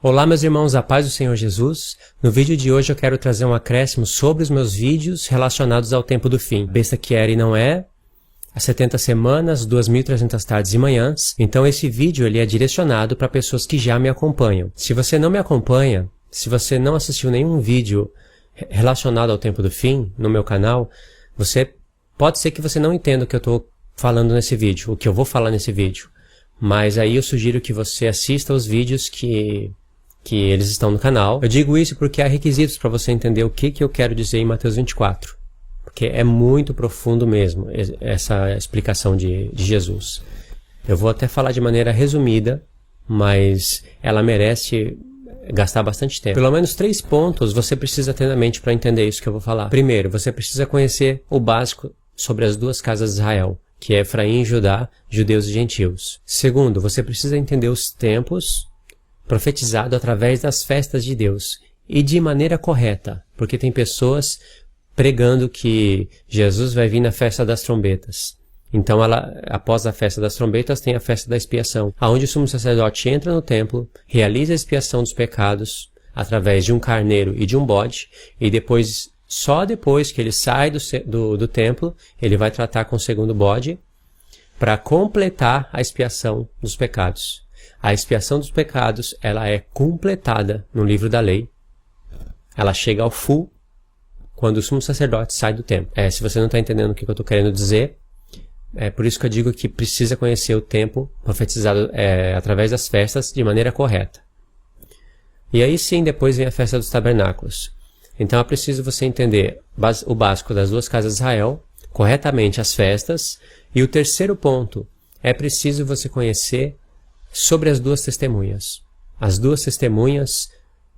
Olá meus irmãos, a paz do Senhor Jesus. No vídeo de hoje eu quero trazer um acréscimo sobre os meus vídeos relacionados ao tempo do fim. Besta que era e não é, as 70 semanas, 2.300 tardes e manhãs. Então esse vídeo ele é direcionado para pessoas que já me acompanham. Se você não me acompanha, se você não assistiu nenhum vídeo relacionado ao tempo do fim no meu canal, pode ser que você não entenda o que eu estou falando nesse vídeo, o que eu vou falar nesse vídeo. Mas aí eu sugiro que você assista os vídeos que eles estão no canal. Eu digo isso porque há requisitos para você entender o que eu quero dizer em Mateus 24. Porque é muito profundo mesmo essa explicação de Jesus. Eu vou até falar de maneira resumida, mas ela merece gastar bastante tempo. Pelo menos 3 pontos você precisa ter na mente para entender isso que eu vou falar. Primeiro, você precisa conhecer o básico sobre as duas casas de Israel, que é Efraim e Judá, judeus e gentios. Segundo, você precisa entender os tempos profetizado através das festas de Deus e de maneira correta, porque tem pessoas pregando que Jesus vai vir na festa das trombetas. Então, após a festa das trombetas, tem a festa da expiação, onde o sumo sacerdote entra no templo, realiza a expiação dos pecados através de um carneiro e de um bode, e só depois que ele sai do templo, ele vai tratar com o segundo bode para completar a expiação dos pecados. A expiação dos pecados, ela é completada no livro da lei. Ela chega ao full quando o sumo sacerdote sai do templo. Se você não está entendendo o que eu estou querendo dizer, é por isso que eu digo que precisa conhecer o tempo profetizado através das festas de maneira correta. E aí sim, depois vem a festa dos tabernáculos. Então é preciso você entender o básico das duas casas de Israel, corretamente as festas. E o terceiro ponto, é preciso você conhecer sobre as duas testemunhas. As duas testemunhas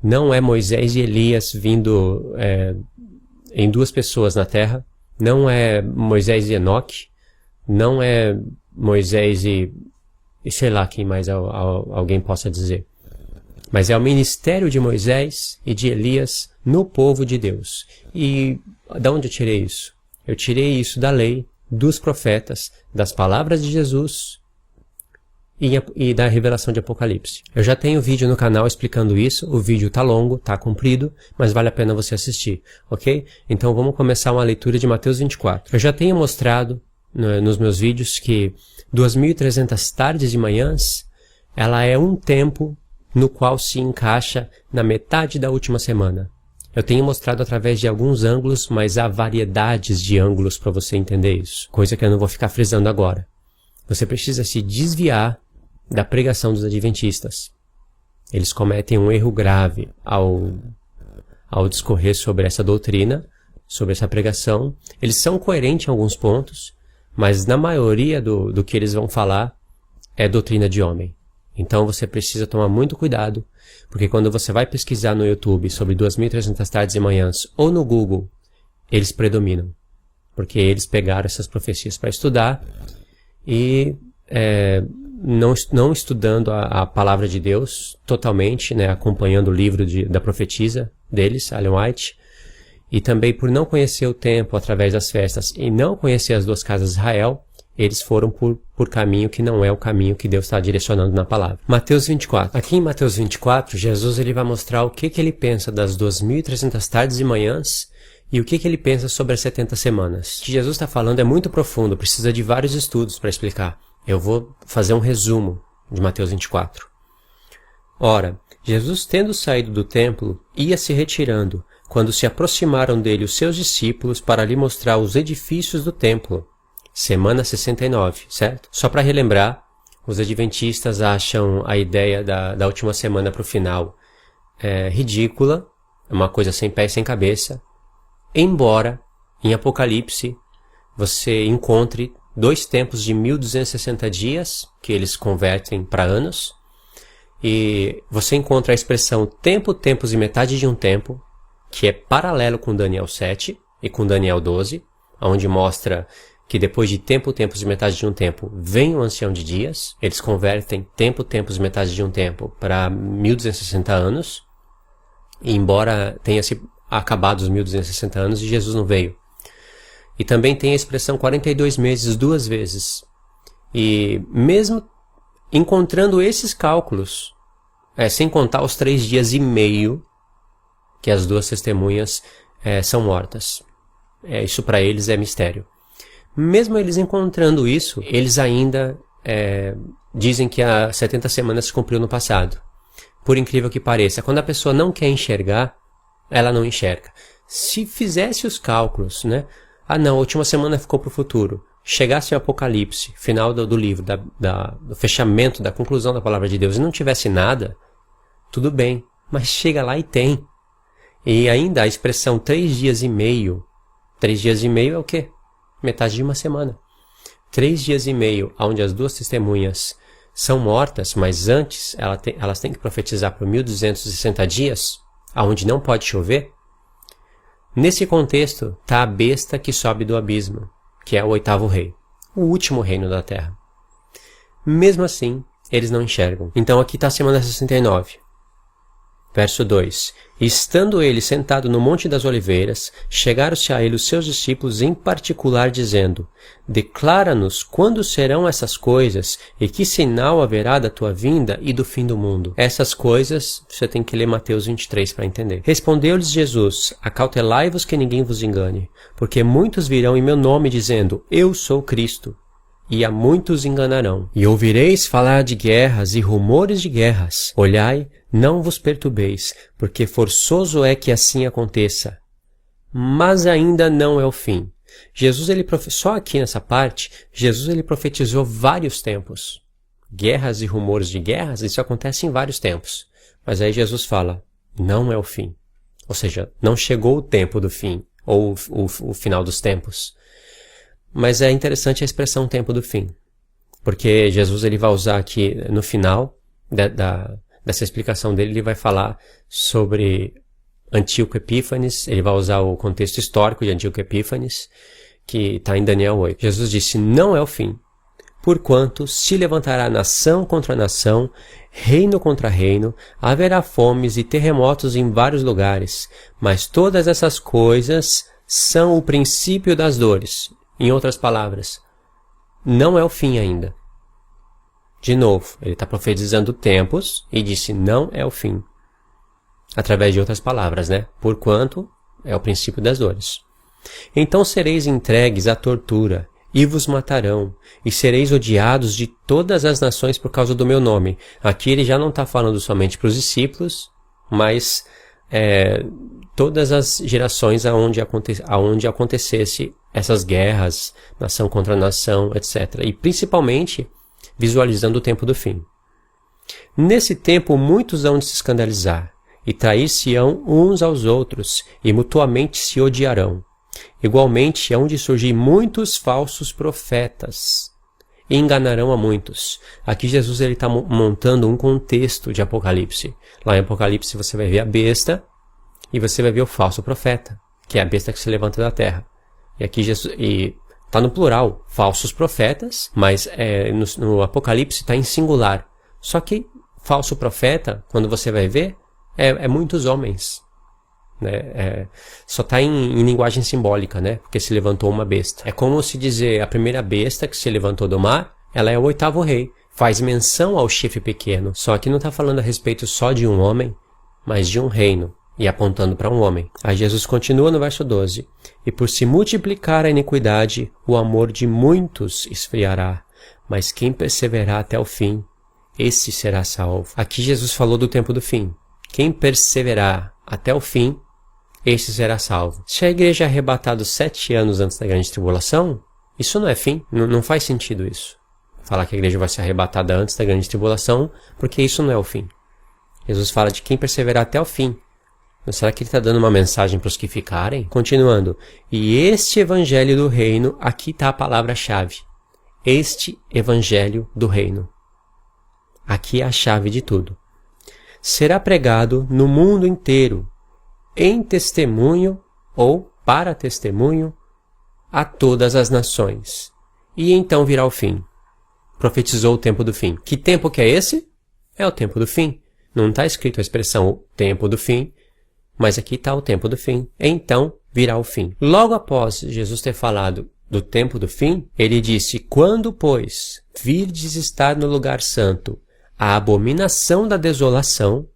não é Moisés e Elias vindo em duas pessoas na terra, não é Moisés e Enoque, não é Moisés e sei lá quem mais alguém possa dizer. Mas é o ministério de Moisés e de Elias no povo de Deus. E de onde eu tirei isso? Eu tirei isso da lei, dos profetas, das palavras de Jesus e da revelação de Apocalipse. Eu já tenho vídeo no canal explicando isso, o vídeo tá longo, tá comprido, mas vale a pena você assistir, ok? Então vamos começar uma leitura de Mateus 24. Eu já tenho mostrado nos meus vídeos que 2.300 tardes e manhãs, ela é um tempo no qual se encaixa na metade da última semana. Eu tenho mostrado através de alguns ângulos, mas há variedades de ângulos para você entender isso, coisa que eu não vou ficar frisando agora. Você precisa se desviar da pregação dos adventistas. Eles cometem um erro grave ao discorrer sobre essa doutrina, sobre essa pregação. Eles são coerentes em alguns pontos, mas na maioria do que eles vão falar é doutrina de homem. Então você precisa tomar muito cuidado, porque quando você vai pesquisar no YouTube sobre 2.300 tardes e manhãs ou no Google, eles predominam, porque eles pegaram essas profecias para estudar e não estudando a palavra de Deus totalmente, acompanhando o livro da profetisa deles, Ellen White, e também por não conhecer o tempo através das festas e não conhecer as duas casas de Israel, eles foram por caminho que não é o caminho que Deus está direcionando na palavra. Mateus 24. Aqui em Mateus 24, Jesus ele vai mostrar o que ele pensa das 2.300 tardes e manhãs e o que ele pensa sobre as 70 semanas. O que Jesus está falando é muito profundo, precisa de vários estudos para explicar. Eu vou fazer um resumo de Mateus 24. Ora, Jesus, tendo saído do templo, ia se retirando, quando se aproximaram dele os seus discípulos para lhe mostrar os edifícios do templo. Semana 69, certo? Só para relembrar, os adventistas acham a ideia da última semana para o final ridícula, é uma coisa sem pé e sem cabeça, embora em Apocalipse você encontre 2 tempos de 1.260 dias, que eles convertem para anos, e você encontra a expressão tempo, tempos e metade de um tempo, que é paralelo com Daniel 7 e com Daniel 12, onde mostra que depois de tempo, tempos e metade de um tempo, vem o ancião de dias. Eles convertem tempo, tempos e metade de um tempo para 1.260 anos. E embora tenha se acabado os 1.260 anos, Jesus não veio. E também tem a expressão 42 meses 2 vezes. E mesmo encontrando esses cálculos, sem contar os 3 dias e meio que as 2 testemunhas são mortas. Isso para eles é mistério. Mesmo eles encontrando isso, eles ainda dizem que as 70 semanas se cumpriu no passado. Por incrível que pareça, quando a pessoa não quer enxergar, ela não enxerga. Se fizesse os cálculos, né? Não, a última semana ficou para o futuro. Chegasse o Apocalipse, final do livro, do fechamento, da conclusão da palavra de Deus, e não tivesse nada, tudo bem. Mas chega lá e tem. E ainda a expressão 3 dias e meio. 3 dias e meio é o quê? Metade de uma semana. 3 dias e meio, onde as 2 testemunhas são mortas, mas antes elas têm que profetizar por 1260 dias, aonde não pode chover. Nesse contexto está a besta que sobe do abismo, que é o 8º rei, o último reino da terra. Mesmo assim, eles não enxergam. Então aqui está a semana 69. Verso 2. Estando ele sentado no Monte das Oliveiras, chegaram-se a ele os seus discípulos em particular, dizendo: Declara-nos quando serão essas coisas, e que sinal haverá da tua vinda e do fim do mundo. Essas coisas, você tem que ler Mateus 23 para entender. Respondeu-lhes Jesus: Acautelai-vos que ninguém vos engane, porque muitos virão em meu nome, dizendo: Eu sou Cristo. E a muitos enganarão. E ouvireis falar de guerras e rumores de guerras. Olhai, não vos perturbeis, porque forçoso é que assim aconteça. Mas ainda não é o fim. Só aqui nessa parte, Jesus ele profetizou vários tempos. Guerras e rumores de guerras, isso acontece em vários tempos. Mas aí Jesus fala, não é o fim. Ou seja, não chegou o tempo do fim, ou o final dos tempos. Mas é interessante a expressão tempo do fim, porque Jesus ele vai usar aqui no final dessa explicação dele, ele vai falar sobre Antíoco Epífanes, ele vai usar o contexto histórico de Antíoco Epífanes, que está em Daniel 8. Jesus disse, não é o fim, porquanto se levantará nação contra nação, reino contra reino, haverá fomes e terremotos em vários lugares, mas todas essas coisas são o princípio das dores. Em outras palavras, não é o fim ainda. De novo, ele está profetizando tempos e disse não é o fim. Através de outras palavras, né? Porquanto é o princípio das dores. Então sereis entregues à tortura e vos matarão, e sereis odiados de todas as nações por causa do meu nome. Aqui ele já não está falando somente para os discípulos, mas todas as gerações aonde acontecesse essas guerras, nação contra nação, etc. E principalmente visualizando o tempo do fim. Nesse tempo muitos hão de se escandalizar, e trair-se-ão uns aos outros, e mutuamente se odiarão. Igualmente hão de surgir muitos falsos profetas, e enganarão a muitos. Aqui Jesus está montando um contexto de Apocalipse. Lá em Apocalipse você vai ver a besta, e você vai ver o falso profeta, que é a besta que se levanta da terra. E aqui Jesus, está no plural, falsos profetas, mas no Apocalipse está em singular. Só que falso profeta, quando você vai ver, é muitos homens. Né? Só está em linguagem simbólica, né? Porque se levantou uma besta. É como se dizer, a primeira besta que se levantou do mar, ela é o 8º rei. Faz menção ao chifre pequeno. Só que não está falando a respeito só de um homem, mas de um reino. E apontando para um homem. Aí Jesus continua no verso 12. E por se multiplicar a iniquidade, o amor de muitos esfriará. Mas quem perseverar até o fim, esse será salvo. Aqui Jesus falou do tempo do fim. Quem perseverar até o fim, esse será salvo. Se a igreja é arrebatada 7 anos antes da grande tribulação, isso não é fim. Não faz sentido isso. Falar que a igreja vai ser arrebatada antes da grande tribulação, porque isso não é o fim. Jesus fala de quem perseverar até o fim. Será que ele está dando uma mensagem para os que ficarem? Continuando. E este evangelho do reino, aqui está a palavra-chave. Este evangelho do reino. Aqui é a chave de tudo. Será pregado no mundo inteiro, em testemunho ou para testemunho a todas as nações. E então virá o fim. Profetizou o tempo do fim. Que tempo que é esse? É o tempo do fim. Não está escrito a expressão o tempo do fim, mas aqui está o tempo do fim. Então virá o fim. Logo após Jesus ter falado do tempo do fim, ele disse, quando, pois, virdes estar no lugar santo, a abominação da desolação,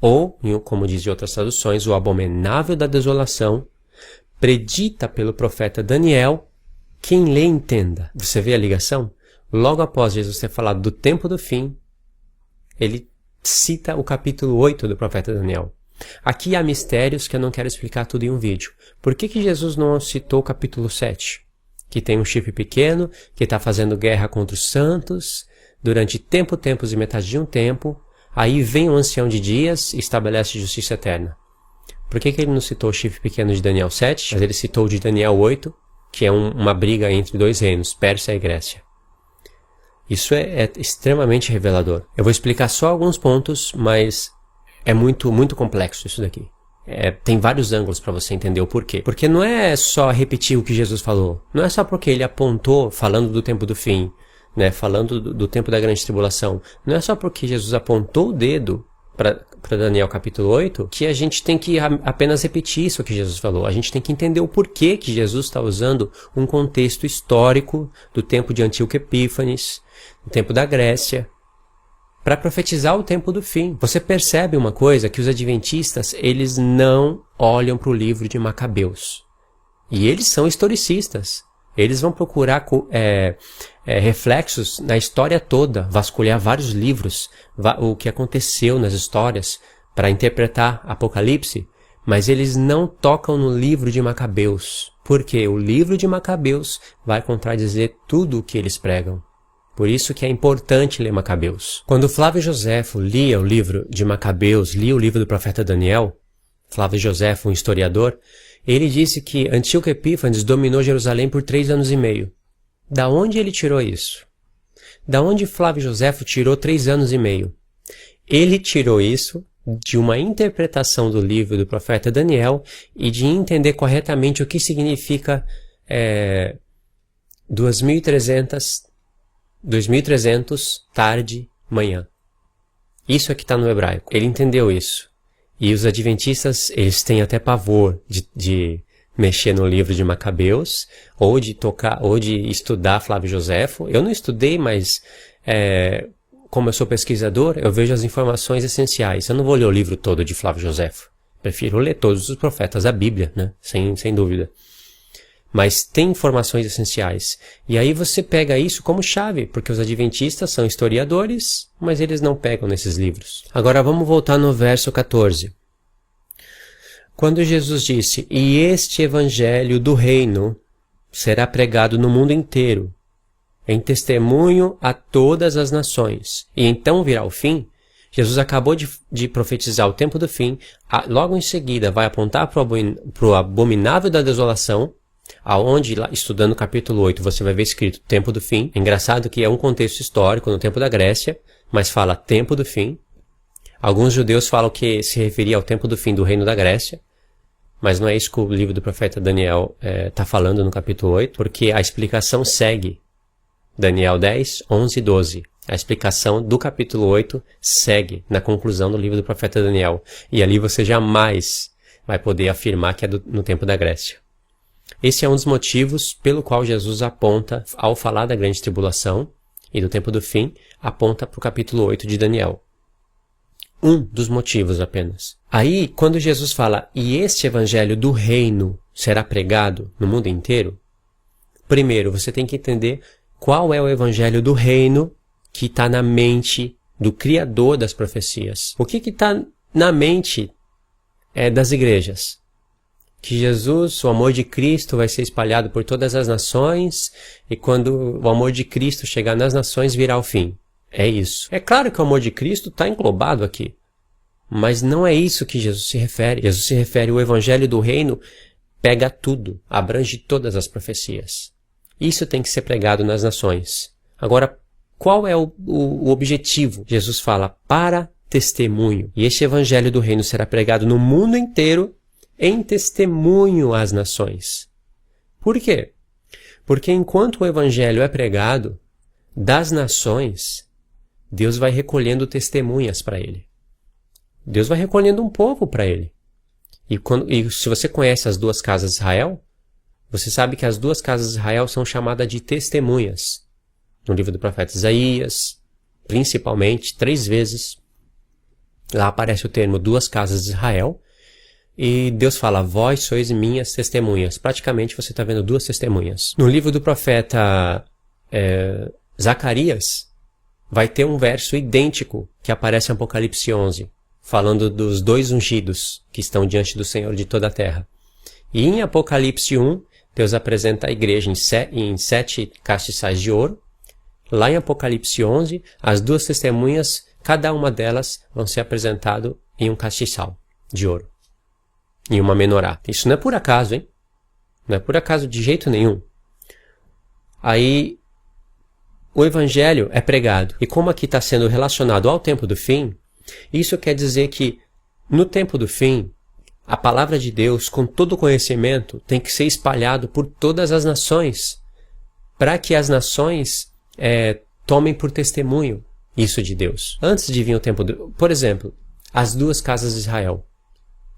ou, como diz em outras traduções, o abominável da desolação, predita pelo profeta Daniel, quem lê entenda. Você vê a ligação? Logo após Jesus ter falado do tempo do fim, ele cita o capítulo 8 do profeta Daniel. Aqui há mistérios que eu não quero explicar tudo em um vídeo. Por que Jesus não citou o capítulo 7? Que tem um chifre pequeno, que está fazendo guerra contra os santos, durante tempos e metade de um tempo, aí vem o ancião de dias e estabelece justiça eterna. Por que ele não citou o chifre pequeno de Daniel 7, mas ele citou o de Daniel 8, que é uma briga entre dois reinos, Pérsia e Grécia? Isso é extremamente revelador. Eu vou explicar só alguns pontos, mas é muito complexo isso daqui. Tem vários ângulos para você entender o porquê. Porque não é só repetir o que Jesus falou. Não é só porque ele apontou, falando do tempo do fim, né, falando do tempo da grande tribulação. Não é só porque Jesus apontou o dedo para Daniel capítulo 8, que a gente tem que apenas repetir isso que Jesus falou. A gente tem que entender o porquê que Jesus está usando um contexto histórico do tempo de Antíoco Epífanes, do tempo da Grécia, para profetizar o tempo do fim. Você percebe uma coisa, que os adventistas, eles não olham para o livro de Macabeus. E eles são historicistas. Eles vão procurar reflexos na história toda, vasculhar vários livros, o que aconteceu nas histórias, para interpretar Apocalipse, mas eles não tocam no livro de Macabeus, porque o livro de Macabeus vai contradizer tudo o que eles pregam. Por isso que é importante ler Macabeus. Quando Flávio Joséfo lia o livro de Macabeus, lia o livro do profeta Daniel, Flávio Joséfo, um historiador, ele disse que Antíoco Epífanes dominou Jerusalém por 3 anos e meio. Da onde ele tirou isso? Da onde Flávio Joséfo tirou 3 anos e meio? Ele tirou isso de uma interpretação do livro do profeta Daniel e de entender corretamente o que significa 2300 tarde, manhã. Isso é que está no hebraico. Ele entendeu isso. E os adventistas, eles têm até pavor de mexer no livro de Macabeus, ou de estudar Flávio Joséfo. Eu não estudei, mas como eu sou pesquisador, eu vejo as informações essenciais. Eu não vou ler o livro todo de Flávio Joséfo. Prefiro ler todos os profetas da Bíblia, né? Sem dúvida. Mas tem informações essenciais. E aí você pega isso como chave, porque os adventistas são historiadores, mas eles não pegam nesses livros. Agora vamos voltar no verso 14. Quando Jesus disse, e este evangelho do reino será pregado no mundo inteiro, em testemunho a todas as nações, e então virá o fim, Jesus acabou de profetizar o tempo do fim, logo em seguida vai apontar para o abominável da desolação, aonde, estudando o capítulo 8, você vai ver escrito tempo do fim. Engraçado que é um contexto histórico no tempo da Grécia, mas fala tempo do fim. Alguns judeus falam que se referia ao tempo do fim do reino da Grécia, mas não é isso que o livro do profeta Daniel está falando no capítulo 8, porque a explicação segue Daniel 10, 11 e 12. A explicação do capítulo 8 segue na conclusão do livro do profeta Daniel. E ali você jamais vai poder afirmar que é no tempo da Grécia. Esse é um dos motivos pelo qual Jesus aponta, ao falar da grande tribulação e do tempo do fim, aponta para o capítulo 8 de Daniel. Um dos motivos apenas. Aí, quando Jesus fala, e este evangelho do reino será pregado no mundo inteiro, primeiro você tem que entender qual é o evangelho do reino que está na mente do Criador das profecias. O que está na mente das igrejas? Que Jesus, o amor de Cristo vai ser espalhado por todas as nações e quando o amor de Cristo chegar nas nações virá o fim. É isso. É claro que o amor de Cristo está englobado aqui, mas não é isso que Jesus se refere. Jesus se refere ao evangelho do reino, pega tudo, abrange todas as profecias. Isso tem que ser pregado nas nações. Agora, qual é o objetivo? Jesus fala, para testemunho. E este evangelho do reino será pregado no mundo inteiro, em testemunho às nações. Por quê? Porque enquanto o evangelho é pregado das nações, Deus vai recolhendo testemunhas para ele. Deus vai recolhendo um povo para ele. E se você conhece as 2 casas de Israel, você sabe que as 2 casas de Israel são chamadas de testemunhas. No livro do profeta Isaías, principalmente, 3 vezes. Lá aparece o termo 2 casas de Israel. E Deus fala, vós sois minhas testemunhas. Praticamente você está vendo 2 testemunhas. No livro do profeta Zacarias, vai ter um verso idêntico que aparece em Apocalipse 11, falando dos 2 ungidos que estão diante do Senhor de toda a terra. E em Apocalipse 1, Deus apresenta a igreja em 7 castiçais de ouro. Lá em Apocalipse 11, as 2 testemunhas, cada uma delas vão ser apresentadas em um castiçal de ouro. Em uma menorá. Isso não é por acaso, hein? Não é por acaso de jeito nenhum. Aí, o evangelho é pregado. E como aqui está sendo relacionado ao tempo do fim, isso quer dizer que, no tempo do fim, a palavra de Deus, com todo o conhecimento, tem que ser espalhado por todas as nações, para que as nações tomem por testemunho isso de Deus. Antes de vir o tempo do... Por exemplo, as 2 casas de Israel,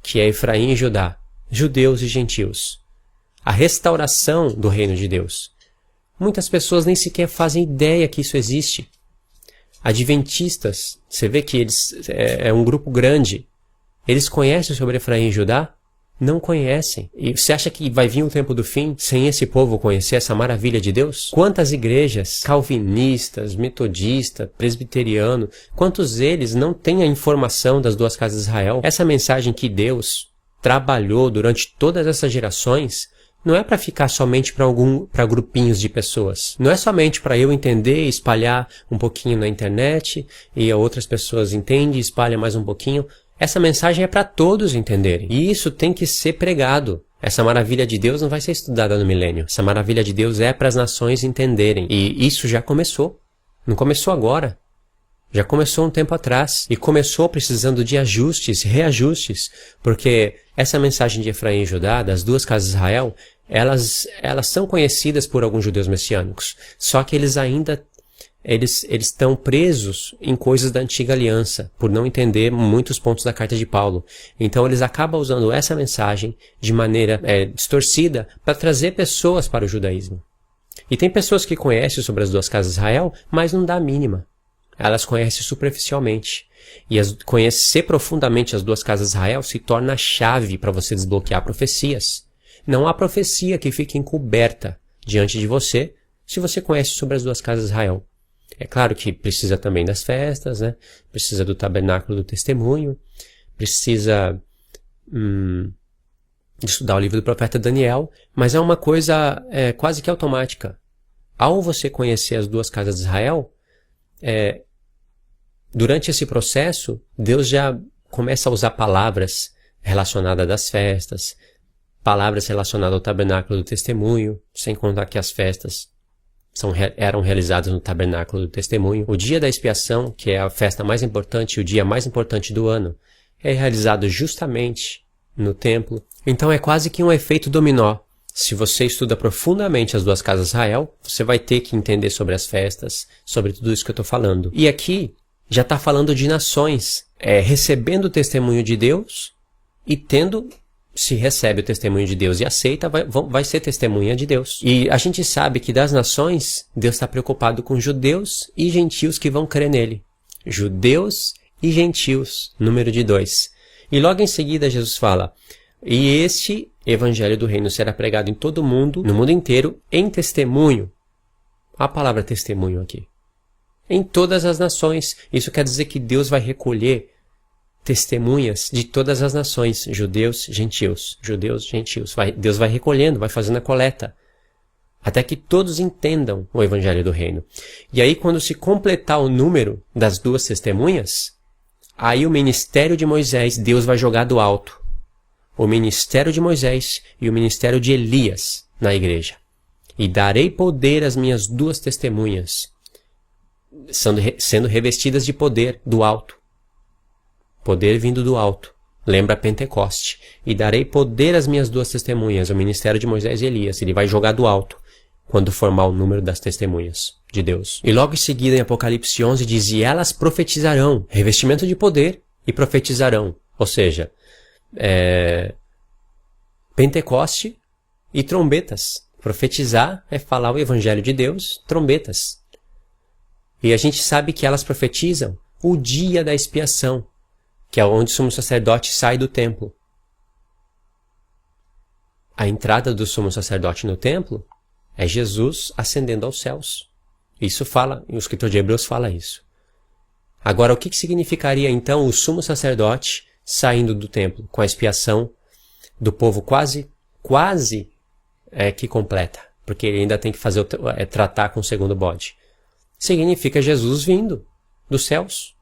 que é Efraim e Judá, judeus e gentios. A restauração do reino de Deus. Muitas pessoas nem sequer fazem ideia que isso existe. Adventistas, você vê que eles é um grupo grande. Eles conhecem sobre Efraim e Judá? Não conhecem. E você acha que vai vir o tempo do fim sem esse povo conhecer essa maravilha de Deus? Quantas igrejas calvinistas, metodistas, presbiteriano, quantos deles não têm a informação das 2 casas de Israel? Essa mensagem que Deus trabalhou durante todas essas gerações não é para ficar somente para grupinhos de pessoas. Não é somente para eu entender e espalhar um pouquinho na internet e outras pessoas entendem e espalham mais um pouquinho. Essa mensagem é para todos entenderem. E isso tem que ser pregado. Essa maravilha de Deus não vai ser estudada no milênio. Essa maravilha de Deus é para as nações entenderem. E isso já começou. Não começou agora. Já começou um tempo atrás. E começou precisando de ajustes, reajustes. Porque essa mensagem de Efraim e Judá, das 2 casas de Israel, elas são conhecidas por alguns judeus messiânicos. Só que eles ainda... Eles estão presos em coisas da antiga aliança, por não entender muitos pontos da carta de Paulo. Então eles acabam usando essa mensagem de maneira distorcida para trazer pessoas para o judaísmo. E tem pessoas que conhecem sobre as 2 casas de Israel, mas não dá a mínima. Elas conhecem superficialmente. E conhecer profundamente as 2 casas de Israel se torna a chave para você desbloquear profecias. Não há profecia que fique encoberta diante de você se você conhece sobre as 2 casas de Israel. É claro que precisa também das festas, né? Precisa do tabernáculo do testemunho, precisa de estudar o livro do profeta Daniel, mas é uma coisa quase que automática. Ao você conhecer as 2 casas de Israel, durante esse processo, Deus já começa a usar palavras relacionadas às festas, palavras relacionadas ao tabernáculo do testemunho, sem contar que as festas eram realizadas no tabernáculo do testemunho. O dia da expiação, que é a festa mais importante, o dia mais importante do ano, é realizado justamente no templo. Então é quase que um efeito dominó. Se você estuda profundamente as 2 casas de Israel, você vai ter que entender sobre as festas, sobre tudo isso que eu estou falando. E aqui já está falando de nações, recebendo o testemunho de Deus e se recebe o testemunho de Deus e aceita, vai ser testemunha de Deus. E a gente sabe que das nações, Deus está preocupado com judeus e gentios que vão crer nele. Judeus e gentios, número de 2. E logo em seguida Jesus fala, e este evangelho do reino será pregado em todo o mundo, no mundo inteiro, em testemunho. A palavra testemunho aqui. Em todas as nações. Isso quer dizer que Deus vai recolher testemunhas de todas as nações, judeus, gentios. Deus vai recolhendo, vai fazendo a coleta, até que todos entendam o evangelho do reino. E aí, quando se completar o número das 2 testemunhas, aí o ministério de Moisés, Deus vai jogar do alto. O ministério de Moisés e o ministério de Elias na igreja. E darei poder às minhas 2 testemunhas, sendo revestidas de poder do alto. Poder vindo do alto. Lembra Pentecoste. E darei poder às minhas 2 testemunhas, o ministério de Moisés e Elias. Ele vai jogar do alto, quando formar o número das testemunhas de Deus. E logo em seguida, em Apocalipse 11, diz, e elas profetizarão. Revestimento de poder e profetizarão. Ou seja, Pentecoste e trombetas. Profetizar é falar o evangelho de Deus, trombetas. E a gente sabe que elas profetizam o dia da expiação, que é onde o sumo sacerdote sai do templo. A entrada do sumo sacerdote no templo é Jesus ascendendo aos céus. Isso fala, o escritor de Hebreus fala isso. Agora, o que significaria então o sumo sacerdote saindo do templo, com a expiação do povo quase que completa, porque ele ainda tem que fazer tratar com o segundo bode? Significa Jesus vindo dos céus,